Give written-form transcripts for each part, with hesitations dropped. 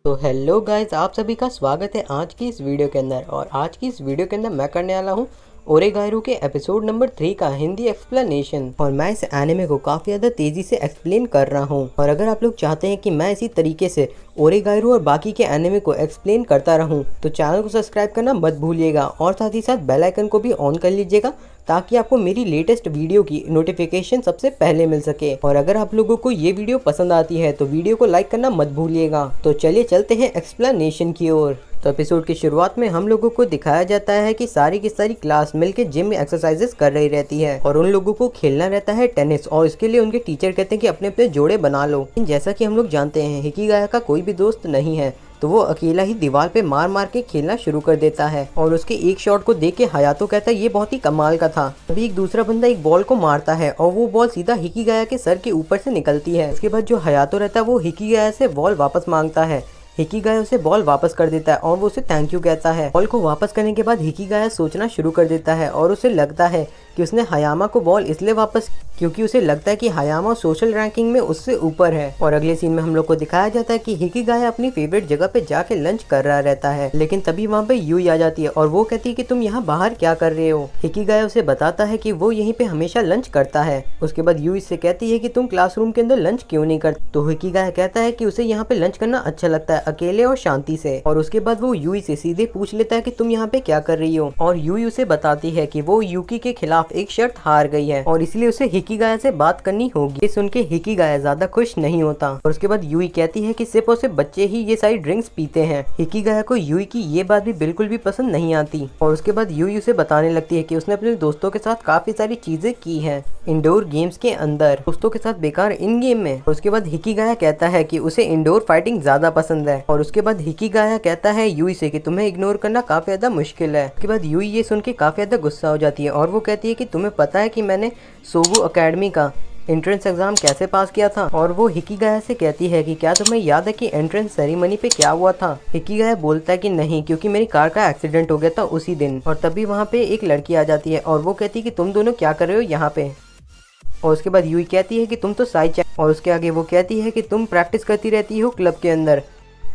तो hello guys, आप सभी का स्वागत है आज की इस वीडियो के अंदर। और आज की इस वीडियो के अंदर मैं करने वाला हूँ ओरेगाइरो के एपिसोड नंबर 3 का हिंदी एक्सप्लेनेशन। और मैं इस एनिमे को काफ़ी ज़्यादा तेज़ी से एक्सप्लेन कर रहा हूँ। और अगर आप लोग चाहते हैं कि मैं इसी तरीके से ओरेगाइरो और बाकी के एनिमे को एक्सप्लेन करता रहूँ तो चैनल को सब्सक्राइब करना मत भूलिएगा और साथ ही साथ बेल आइकन को भी ऑन कर लीजिएगा ताकि आपको मेरी लेटेस्ट वीडियो की नोटिफिकेशन सबसे पहले मिल सके। और अगर आप लोगों को ये वीडियो पसंद आती है तो वीडियो को लाइक करना मत भूलिएगा। तो चलिए चलते हैं एक्सप्लेनेशन की ओर। तो एपिसोड की शुरुआत में हम लोगों को दिखाया जाता है कि सारी की सारी क्लास मिलकर जिम में एक्सरसाइजेस कर रही रहती है और उन लोगों को खेलना रहता है टेनिस। और इसके लिए उनके टीचर कहते हैं कि अपने अपने जोड़े बना लो। जैसा कि हम लोग जानते हैं हिकिगाया का कोई भी दोस्त नहीं है तो वो अकेला ही दीवार पे मार मार के खेलना शुरू कर देता है। और उसके एक शॉट को देख के हयातो कहता है ये बहुत ही कमाल का था। तभी एक दूसरा बंदा एक बॉल को मारता है और वो बॉल सीधा हिकिगाया के सर के ऊपर से निकलती है। उसके बाद जो हयातो रहता है वो हिकिगाया से बॉल वापस मांगता है। हिकिगाया उसे बॉल वापस कर देता है और वो उसे थैंक यू कहता है। बॉल को वापस करने के बाद हिकिगाया सोचना शुरू कर देता है और उसे लगता है कि उसने हयामा को बॉल इसलिए वापस क्योंकि उसे लगता है कि हयामा सोशल रैंकिंग में उससे ऊपर है। और अगले सीन में हम लोग को दिखाया जाता है कि हिकिगाया अपनी फेवरेट जगह पे जाके लंच कर रहा रहता है। लेकिन तभी वहाँ पे यूई आ जाती है और वो कहती है कि तुम यहाँ बाहर क्या कर रहे हो। हिकिगाया उसे बताता है कि वो यहीं पे हमेशा लंच करता है। उसके बाद यूई से कहती है कि तुम क्लासरूम के अंदर लंच क्यों नहीं करते। तो हिकिगाया कहता है कि उसे यहाँ पे लंच करना अच्छा लगता है, अकेले और शांति से। और उसके बाद वो यूई से सीधे पूछ लेता है कि तुम यहाँ पे क्या कर रही हो। और यूई उसे बताती है कि वो यूकी के खिलाफ एक शर्त हार गई है और इसलिए उसे हिकिगाया से बात करनी होगी। ये सुन के हिकिगाया ज्यादा खुश नहीं होता। और उसके बाद यूई कहती है कि सिर्फ और सिर्फ बच्चे ही ये सारी ड्रिंक्स पीते हैं। हिकिगाया को यूई की ये बात भी बिल्कुल भी पसंद नहीं आती। और उसके बाद यूई उसे बताने लगती है कि उसने अपने दोस्तों के साथ काफी सारी चीजें की हैं इंडोर गेम्स के अंदर, दोस्तों के साथ बेकार इन गेम में। और उसके बाद हिकिगाया कहता है कि उसे इंडोर फाइटिंग ज्यादा पसंद है। और उसके बाद हिकिगाया कहता है यूई से कि तुम्हें इग्नोर करना काफी ज्यादा मुश्किल है। उसके बाद यूई ये सुन के काफी ज्यादा गुस्सा हो जाती है और वो कहती है कि तुम्हें पता है कि मैंने सोबू अकेडमी का एंट्रेंस एग्जाम कैसे पास किया था। और वो हिकिगाया से कहती है कि क्या तुम्हें याद है कि एंट्रेंस सेरेमनी पे क्या हुआ था। हिकिगाया बोलता है कि नहीं, क्योंकि मेरी कार का एक्सीडेंट हो गया था उसी दिन। और तभी वहाँ पे एक लड़की आ जाती है और वो कहती है कि तुम दोनों क्या कर रहे हो यहाँ पे। और उसके बाद यूई कहती है कि तुम तो साई चैन। और उसके आगे वो कहती है कि तुम प्रैक्टिस करती रहती हो क्लब के अंदर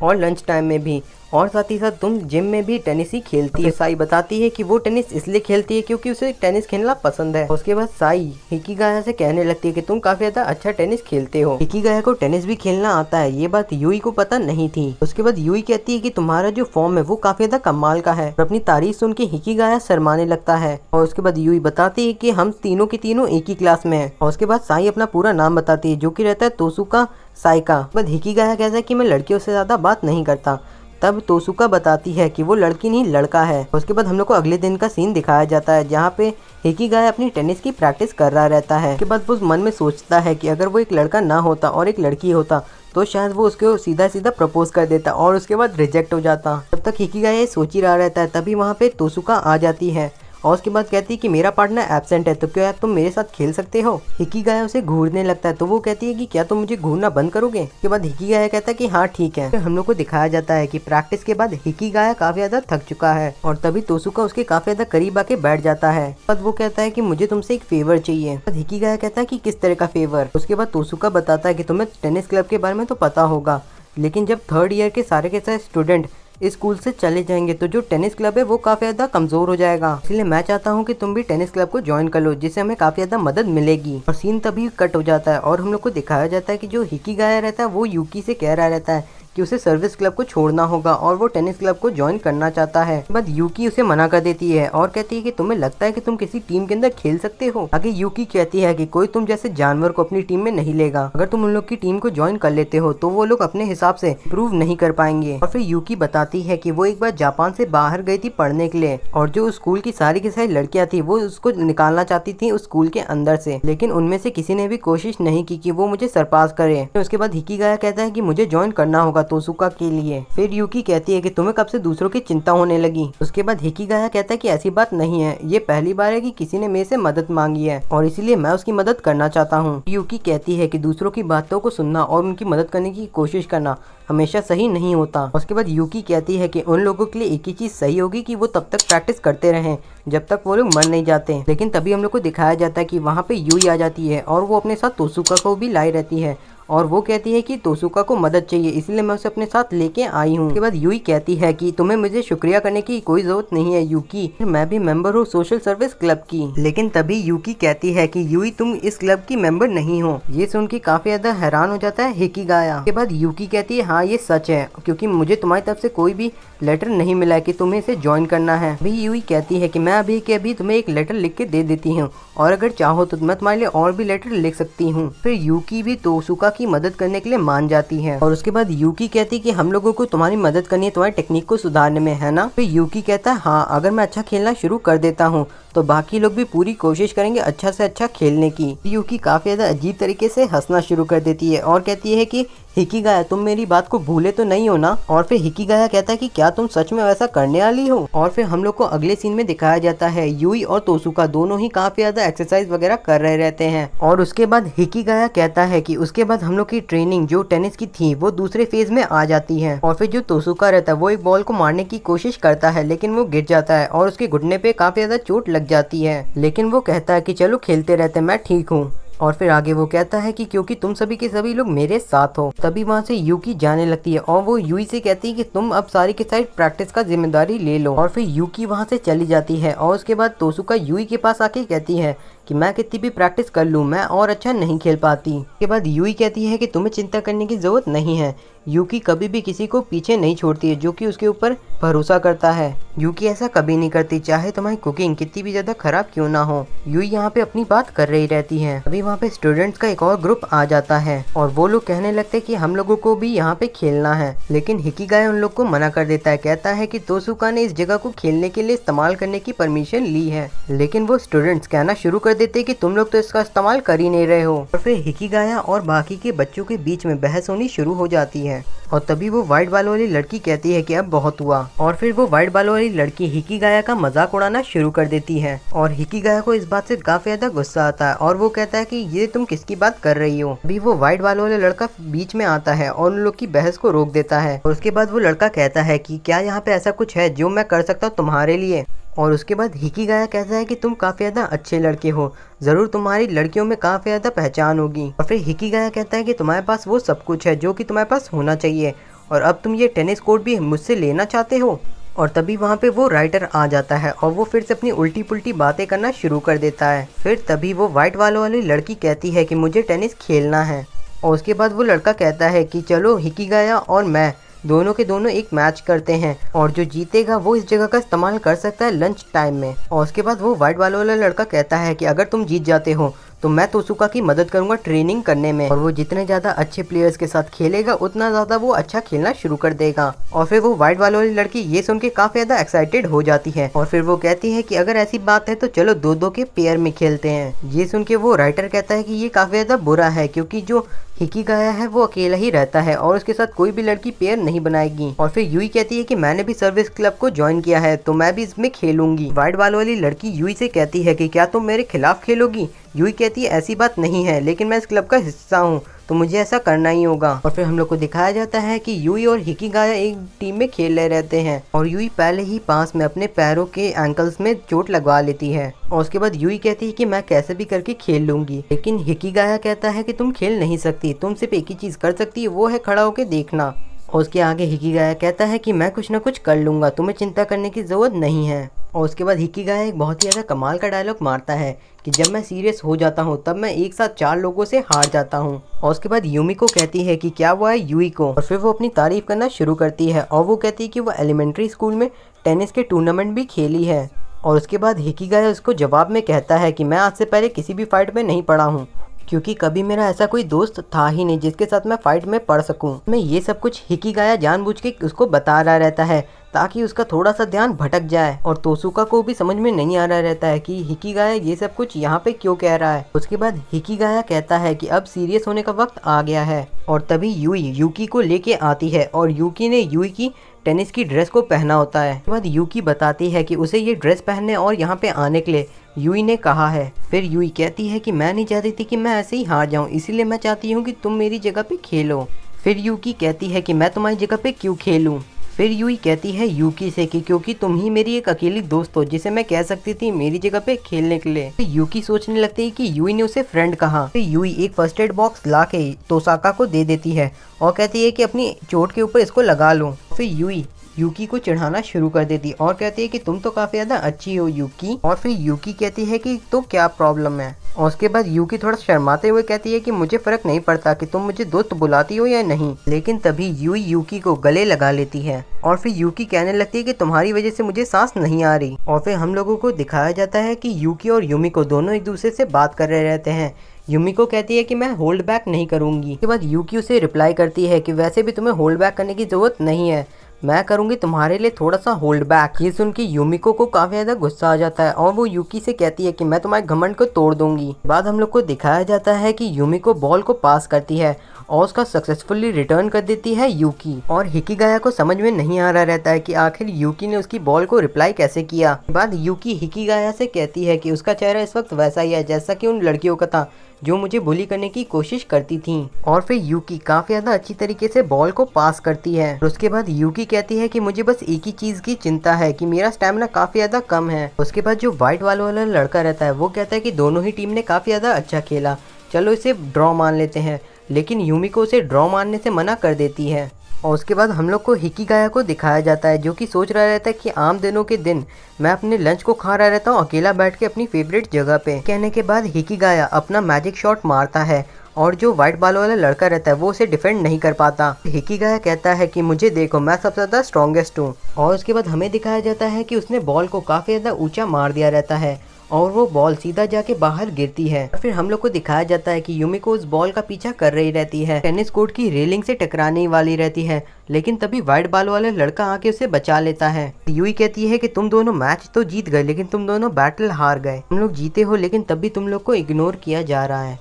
और लंच टाइम में भी, और साथ ही साथ तुम जिम में भी टेनिस ही खेलती है। साई बताती है कि वो टेनिस इसलिए खेलती है क्योंकि उसे टेनिस खेलना पसंद है। उसके बाद साई हिकिगाया से कहने लगती है कि तुम काफी ज्यादा अच्छा टेनिस खेलते हो। हिकिगाया को टेनिस भी खेलना आता है, ये बात यूई को पता नहीं थी। उसके बाद यूई कहती है कि तुम्हारा जो फॉर्म है वो काफी ज्यादा कमाल का है। और अपनी तारीफ सुन के हिकिगाया शर्माने लगता है। और उसके बाद यूई बताती है कि हम तीनों की तीनों एक ही क्लास में है। और उसके बाद साई अपना पूरा नाम बताती है जो कि रहता है तोसुका साइका। बाद हिकिगाया कहता है कि मैं लड़कियों से ज्यादा बात नहीं करता। तब तोसुका बताती है कि वो लड़की नहीं लड़का है। उसके बाद हम लोग को अगले दिन का सीन दिखाया जाता है जहाँ पे हिकिगाया अपनी टेनिस की प्रैक्टिस कर रहा रहता है। उसके बाद वो मन में सोचता है कि अगर वो एक लड़का ना होता और एक लड़की होता तो शायद वो उसको सीधा सीधा प्रपोज कर देता और उसके बाद रिजेक्ट हो जाता। तब तक हिकिगाया ये सोच ही रहा रहता है। तभी वहाँ पे तोसुका आ जाती है और उसके बाद कहती है कि मेरा पार्टनर एब्सेंट है तो क्या तुम मेरे साथ खेल सकते हो। हिकिगाया उसे घूरने लगता है तो वो कहती है कि क्या तुम मुझे घूरना बंद करोगे। उसके बाद हिकिगाया कहता है कि हाँ ठीक है। हम लोग को दिखाया जाता है कि प्रैक्टिस के बाद हिकिगाया काफी ज्यादा थक चुका है और तभी तोसुका उसके काफी ज्यादा करीब आके बैठ जाता है। बाद वो कहता है कि मुझे तुमसे एक फेवर चाहिए। हिकिगाया कहता है कि किस तरह का फेवर। उसके बाद तोसुका बताता है कि तुम्हें टेनिस क्लब के बारे में तो पता होगा, लेकिन जब थर्ड ईयर के सारे स्टूडेंट इस स्कूल से चले जाएंगे तो जो टेनिस क्लब है वो काफी ज्यादा कमजोर हो जाएगा। इसलिए मैं चाहता हूँ कि तुम भी टेनिस क्लब को ज्वाइन कर लो जिससे हमें काफी ज्यादा मदद मिलेगी। और सीन तभी कट हो जाता है और हम लोग को दिखाया जाता है कि जो हिकिगाया रहता है वो यूकी से कह रहा रहता है कि उसे सर्विस क्लब को छोड़ना होगा और वो टेनिस क्लब को ज्वाइन करना चाहता है। बाद यूकी उसे मना कर देती है और कहती है कि तुम्हें लगता है कि तुम किसी टीम के अंदर खेल सकते हो। आगे यूकी कहती है कि कोई तुम जैसे जानवर को अपनी टीम में नहीं लेगा। अगर तुम उन लोग की टीम को ज्वाइन कर लेते हो तो वो लोग अपने हिसाब से प्रूव नहीं कर पाएंगे। और फिर यूकी बताती है कि वो एक बार जापान से बाहर गई थी पढ़ने के लिए और जो स्कूल की सारी की सारी लड़कियां थी वो उसको निकालना चाहती थी उस स्कूल के अंदर से, लेकिन उनमें से किसी ने भी कोशिश नहीं की कि वो मुझे सरपास करे। उसके बाद हिकिगाया कहता है कि मुझे ज्वाइन करना होगा तोसुका के लिए। फिर यूकी कहती है कि तुम्हें कब से दूसरों की चिंता होने लगी। उसके बाद हिकिगाया कहता है कि ऐसी बात नहीं है, ये पहली बार है कि किसी ने मेरे से मदद मांगी है और इसीलिए मैं उसकी मदद करना चाहता हूँ। यूकी कहती है कि दूसरों की बातों को सुनना और उनकी मदद करने की कोशिश करना हमेशा सही नहीं होता। उसके बाद यूकी कहती है कि उन लोगों के लिए एक ही चीज सही होगी कि वो तब तक प्रैक्टिस करते रहें जब तक वो लोग मर नहीं जाते। लेकिन तभी हम लोग को दिखाया जाता है कि वहाँ पे यूई आ जाती है और वो अपने साथ तोसुका को भी लाई रहती है और वो कहती है कि तोसुका को मदद चाहिए, इसलिए मैं उसे अपने साथ लेके आई हूँ। उसके बाद यूई कहती है कि तुम्हें मुझे शुक्रिया करने की कोई जरूरत नहीं है यूकी, मैं भी मेंबर हूँ सोशल सर्विस क्लब की। लेकिन तभी यूकी कहती है कि यूई तुम इस क्लब की मेंबर नहीं हो। ये सुन के काफी ज्यादा हैरान हो जाता है हिकिगाया। उसके बाद यूकी कहती है हाँ ये सच है, क्योंकि मुझे तुम्हारी तरफ से कोई भी लेटर नहीं मिला है कि तुम्हें इसे ज्वाइन करना है। अभी यूई कहती है कि मैं अभी के अभी तुम्हें एक लेटर लिख के दे देती हूँ, और अगर चाहो तो मैं तुम्हारे लिए और भी लेटर लिख सकती हूँ। फिर यूकी भी तोसुका की मदद करने के लिए मान जाती है। और उसके बाद यूकी कहती है कि हम लोगों को तुम्हारी मदद करनी है तुम्हारी टेक्निक को सुधारने में, है ना। फिर यूकी कहता है हाँ, अगर मैं अच्छा खेलना शुरू कर देता हूँ तो बाकी लोग भी पूरी कोशिश करेंगे अच्छा से अच्छा खेलने की। यूकी काफी ज्यादा अजीब तरीके से हंसना शुरू कर देती है और कहती है कि हिकिगाया तुम मेरी बात को भूले तो नहीं हो ना। और फिर हिकिगाया कहता है कि क्या तुम सच में वैसा करने वाली हो। और फिर हम लोग को अगले सीन में दिखाया जाता है यूई और तोसुका दोनों ही काफी ज्यादा एक्सरसाइज वगैरह कर रहे रहते हैं। और उसके बाद हिकिगाया कहता है कि उसके बाद हम लोग की ट्रेनिंग जो टेनिस की थी वो दूसरे फेज में आ जाती है। और फिर जो तोसुका रहता है वो एक बॉल को मारने की कोशिश करता है, लेकिन वो गिर जाता है और उसके घुटने पे काफी ज्यादा चोट लग जाती है। लेकिन वो कहता है कि चलो खेलते रहते, मैं ठीक हूँ। और फिर आगे वो कहता है कि क्योंकि तुम सभी के सभी लोग मेरे साथ हो। तभी वहाँ से यूकी जाने लगती है और वो यूई से कहती है कि तुम अब सारी की सारी प्रैक्टिस का जिम्मेदारी ले लो। और फिर यूकी वहाँ से चली जाती है और उसके बाद तोसुका यूई के पास आके कहती है कि मैं कितनी भी प्रैक्टिस कर लूँ मैं और अच्छा नहीं खेल पाती। उसके बाद यूई कहती है कि तुम्हें चिंता करने की जरूरत नहीं है, यूकी कभी भी किसी को पीछे नहीं छोड़ती है जो कि उसके ऊपर भरोसा करता है। यूकी ऐसा कभी नहीं करती, चाहे तुम्हारी कुकिंग कितनी भी ज्यादा खराब क्यों ना हो। यूई यहाँ पे अपनी बात कर रही रहती है। अभी वहाँ पे स्टूडेंट्स का एक और ग्रुप आ जाता है और वो लोग कहने लगते हैं कि हम लोगों को भी यहाँ पे खेलना है, लेकिन हिकिगाया उन लोग को मना कर देता है। कहता है कि तोसुका ने इस जगह को खेलने के लिए इस्तेमाल करने की परमिशन ली है। लेकिन वो स्टूडेंट्स कहना शुरू कर देते कि तुम लोग तो इसका इस्तेमाल कर ही नहीं रहे हो। और फिर हिकिगाया और बाकी के बच्चों के बीच में बहस होनी शुरू हो जाती है। और तभी वो व्हाइट बालों वाली लड़की कहती है कि अब बहुत हुआ। और फिर वो व्हाइट बालों वाली लड़की हिकिगाया का मजाक उड़ाना शुरू कर देती है और हिकिगाया को इस बात से काफी ज्यादा गुस्सा आता है और वो कहता है कि ये तुम किसकी बात कर रही हो। अभी वो व्हाइट बालों वाला लड़का बीच में आता है और उन लोग की बहस को रोक देता है। और उसके बाद वो लड़का कहता है कि क्या यहाँ पे ऐसा कुछ है जो मैं कर सकता हूँ तुम्हारे लिए। और उसके बाद हिकिगाया कहता है कि तुम काफी ज्यादा अच्छे लड़के हो, जरूर तुम्हारी लड़कियों में काफी ज्यादा पहचान होगी। और फिर हिकिगाया कहता है कि तुम्हारे पास वो सब कुछ है जो कि तुम्हारे पास होना चाहिए, और अब तुम ये टेनिस कोर्ट भी मुझसे लेना चाहते हो। और तभी वहाँ पे वो राइटर आ जाता है और वो फिर से अपनी उल्टी पुल्टी बातें करना शुरू कर देता है। फिर तभी वो व्हाइट बालों वाली लड़की कहती है कि मुझे टेनिस खेलना है। और उसके बाद वो लड़का कहता है कि चलो हिकिगाया और मैं दोनों के दोनों एक मैच करते हैं और जो जीतेगा वो इस जगह का इस्तेमाल कर सकता है लंच टाइम में। और उसके बाद वो व्हाइट बालों वाला लड़का कहता है कि अगर तुम जीत जाते हो तो मैं तोसुका की मदद करूंगा ट्रेनिंग करने में, और वो जितने ज़्यादा अच्छे प्लेयर्स के साथ खेलेगा उतना ज़्यादा वो अच्छा खेलना शुरू कर देगा। और फिर वो व्हाइट बालों वाली लड़की ये सुन के काफ़ी ज़्यादा एक्साइटेड हो जाती है और फिर वो कहती है कि अगर ऐसी बात है तो चलो दो दो के पेयर में खेलते हैं। ये सुन के वो राइटर कहता है कि ये काफ़ी ज़्यादा बुरा है, क्योंकि जो हिकिगाया है वो अकेला ही रहता है और उसके साथ कोई भी लड़की पेयर नहीं बनाएगी। और फिर यूई कहती है कि मैंने भी सर्विस क्लब को ज्वाइन किया है तो मैं भी इसमें खेलूंगी। व्हाइट बाल वाली लड़की यूई से कहती है कि क्या तुम मेरे खिलाफ खेलोगी। यूई कहती है ऐसी बात नहीं है, लेकिन मैं इस क्लब का हिस्सा हूँ तो मुझे ऐसा करना ही होगा। और फिर हम लोग को दिखाया जाता है कि यूई और हिकिगाया एक टीम में खेल रहे रहते हैं और यूई पहले ही पास में अपने पैरों के एंकल्स में चोट लगवा लेती है। और उसके बाद यूई कहती है कि मैं कैसे भी करके खेल लूंगी, लेकिन हिकिगाया कहता है कि तुम खेल नहीं सकती, तुम सिर्फ एक ही चीज कर सकती है, वो है खड़ा होकर देखना। और उसके आगे हिकिगाया कहता है कि मैं कुछ ना कुछ कर लूंगा, तुम्हें चिंता करने की जरूरत नहीं है। और उसके बाद हिकिगाया एक बहुत ही ज़्यादा कमाल का डायलॉग मारता है कि जब मैं सीरियस हो जाता हूँ तब मैं एक साथ 4 लोगों से हार जाता हूँ। और उसके बाद यूमिको कहती है कि क्या हुआ है यूई को, और फिर वो अपनी तारीफ करना शुरू करती है और वो कहती है कि वो एलिमेंट्री स्कूल में टेनिस के टूर्नामेंट भी खेली है। और उसके बाद हिकिगाया उसको जवाब में कहता है कि मैं आज से पहले किसी भी फाइट में नहीं पड़ा हूँ, क्योंकि कभी मेरा ऐसा कोई दोस्त था ही नहीं जिसके साथ मैं फाइट में पड़ सकूं। मैं ये सब कुछ हिकिगाया जानबूझ के उसको बता रहा रहता है ताकि उसका थोड़ा सा ध्यान भटक जाए, और तोसुका को भी समझ में नहीं आ रहा रहता है कि हिकिगाया ये सब कुछ यहाँ पे क्यों कह रहा है। उसके बाद हिकिगाया कहता है कि अब सीरियस होने का वक्त आ गया है। और तभी यूई यूकी को लेके आती है और यूकी ने यूई की टेनिस की ड्रेस को पहना होता है। उसके बाद यूकी बताती है कि उसे ये ड्रेस पहनने और यहाँ पे आने के लिए यूई ने कहा है। फिर यूई कहती है कि मैं नहीं चाहती थी कि मैं ऐसे ही हार जाऊं, इसीलिए मैं चाहती हूँ कि तुम मेरी जगह पे खेलो। फिर यूकी कहती है कि मैं तुम्हारी जगह पे क्यों खेलूं। फिर यूई कहती है यूकी से कि क्योंकि तुम ही मेरी एक अकेली दोस्त हो जिसे मैं कह सकती थी मेरी जगह पे खेलने के लिए। फिर यूकी सोचने लगती है कि यूई ने उसे फ्रेंड कहा। फिर यूई एक फर्स्ट एड बॉक्स ला के तोसाका को दे देती है और कहती है कि अपनी चोट के ऊपर इसको लगा लो। फिर यूई यूकी को चिढ़ाना शुरू कर देती और कहती है कि तुम तो काफी ज्यादा अच्छी हो यूकी। और फिर यूकी कहती है कि तो क्या प्रॉब्लम है। और उसके बाद यूकी थोड़ा शर्माते हुए कहती है कि मुझे फर्क नहीं पड़ता कि तुम मुझे दोस्त बुलाती हो या नहीं। लेकिन तभी यूई यूकी को गले लगा लेती है और फिर यूकी कहने लगती है कि तुम्हारी वजह से मुझे सांस नहीं आ रही। और फिर हम लोगों को दिखाया जाता है कि यूकी और यूमिको दोनों एक दूसरे से बात कर रहे रहते हैं। यूमिको कहती है कि मैं होल्ड बैक नहीं करूंगी। उसके बाद यूकी उसे रिप्लाई करती है कि वैसे भी तुम्हें होल्ड बैक करने की जरूरत नहीं है, मैं करूंगी तुम्हारे लिए थोड़ा सा होल्ड बैक। ये सुन के यूमिको को काफी ज्यादा गुस्सा आ जाता है और वो यूकी से कहती है कि मैं तुम्हारे घमंड को तोड़ दूंगी। बाद हम लोग को दिखाया जाता है कि यूमिको बॉल को पास करती है और उसका सक्सेसफुली रिटर्न कर देती है यूकी। और हिकिगाया को समझ में नहीं आ रहा रहता है कि आखिर यूकी ने उसकी बॉल को रिप्लाई कैसे किया। बाद यूकी हिकिगाया से कहती है कि उसका चेहरा इस वक्त वैसा ही है जैसा कि उन लड़कियों का था जो मुझे बुली करने की कोशिश करती थी। और फिर यूकी काफी ज्यादा अच्छी तरीके से बॉल को पास करती है। और उसके बाद यूकी कहती है कि मुझे बस एक ही चीज की चिंता है कि मेरा स्टैमिना काफी ज्यादा कम है। उसके बाद जो व्हाइट वाला लड़का रहता है वो कहता है कि दोनों ही टीम ने काफी ज्यादा अच्छा खेला, चलो इसे ड्रॉ मान लेते हैं। लेकिन यूमिको उसे ड्रॉ मानने से मना कर देती है। और उसके बाद हम लोग को हिकिगाया को दिखाया जाता है जो कि सोच रहा रहता है कि आम दिनों के दिन मैं अपने लंच को खा रहा रहता हूँ अकेला बैठ के अपनी फेवरेट जगह पे। कहने के बाद हिकिगाया अपना मैजिक शॉट मारता है और जो व्हाइट बालों वाला लड़का रहता है वो उसे डिफेंड नहीं कर पाता। हिकिगाया कहता है कि मुझे देखो मैं सबसे ज्यादा स्ट्रॉन्गेस्ट हूँ। और उसके बाद हमें दिखाया जाता है कि उसने बॉल को काफी ज्यादा ऊंचा मार दिया रहता है और वो बॉल सीधा जाके बाहर गिरती है। फिर हम लोग को दिखाया जाता है कि यूमिको उस बॉल का पीछा कर रही रहती है, टेनिस कोर्ट की रेलिंग से टकराने वाली रहती है, लेकिन तभी व्हाइट बाल वाला लड़का आके उसे बचा लेता है। यूई कहती है कि तुम दोनों मैच तो जीत गए लेकिन तुम दोनों बैटल हार गए, तुम लोग जीते हो लेकिन तब भी तुम लोग को इग्नोर किया जा रहा है।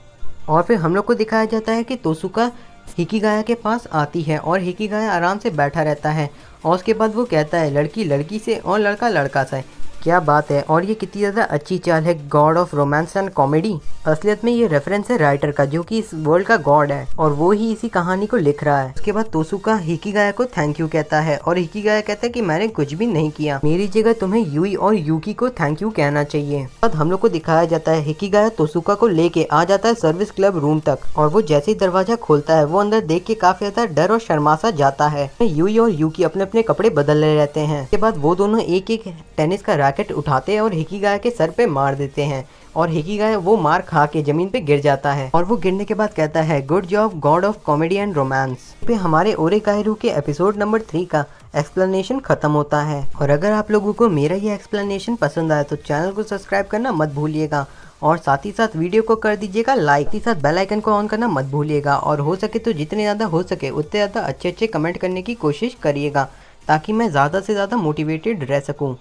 और फिर हम लोग को दिखाया जाता है कि तोसुका हिकिगाया के पास आती है और हिकिगाया आराम से बैठा रहता है और उसके बाद वो कहता है लड़की लड़की से और लड़का लड़का से। क्या बात है। और ये कितनी ज़्यादा अच्छी चाल है God of romance and comedy. असलियत में ये रेफरेंस है राइटर का जो कि इस वर्ल्ड का गॉड है और वो ही इसी कहानी को लिख रहा है। उसके बाद तोसुका हिकिगाया को थैंक यू कहता है और हिकिगाया कहता है कि मैंने कुछ भी नहीं किया, मेरी जगह तुम्हें यूई और यूकी को थैंक यू कहना चाहिए। बाद हम लोग को दिखाया जाता है हिकिगाया तोसुका को लेके आ जाता है सर्विस क्लब रूम तक और वो जैसे ही दरवाजा खोलता है वो अंदर देख के काफी ज्यादा डर और शर्मा सा जाता है। यूई और यूकी अपने अपने कपड़े बदल रहे रहते हैं। उसके बाद वो दोनों एक एक टेनिस का रैकेट उठाते हैं और हिकिगाया के सर पे मार देते हैं और हिकिगाया वो मार खा के जमीन पे गिर जाता है और वो गिरने के बाद कहता है good job God of comedy and romance. पे हमारे ओरेगाइरू के एपिसोड नंबर 3 का एक्सप्लेनेशन खत्म होता है। और अगर आप लोगों को मेरा ये एक्सप्लेनेशन पसंद आया तो चैनल को सब्सक्राइब करना मत भूलिएगा और साथ ही साथ वीडियो को कर दीजिएगा लाइक, साथ ही साथ बेल आइकन को ऑन करना मत भूलिएगा और हो सके तो जितने ज़्यादा हो सके उतने ज़्यादा अच्छे अच्छे कमेंट करने की कोशिश करिएगा ताकि मैं ज़्यादा से ज़्यादा मोटिवेटेड रह सकूँ।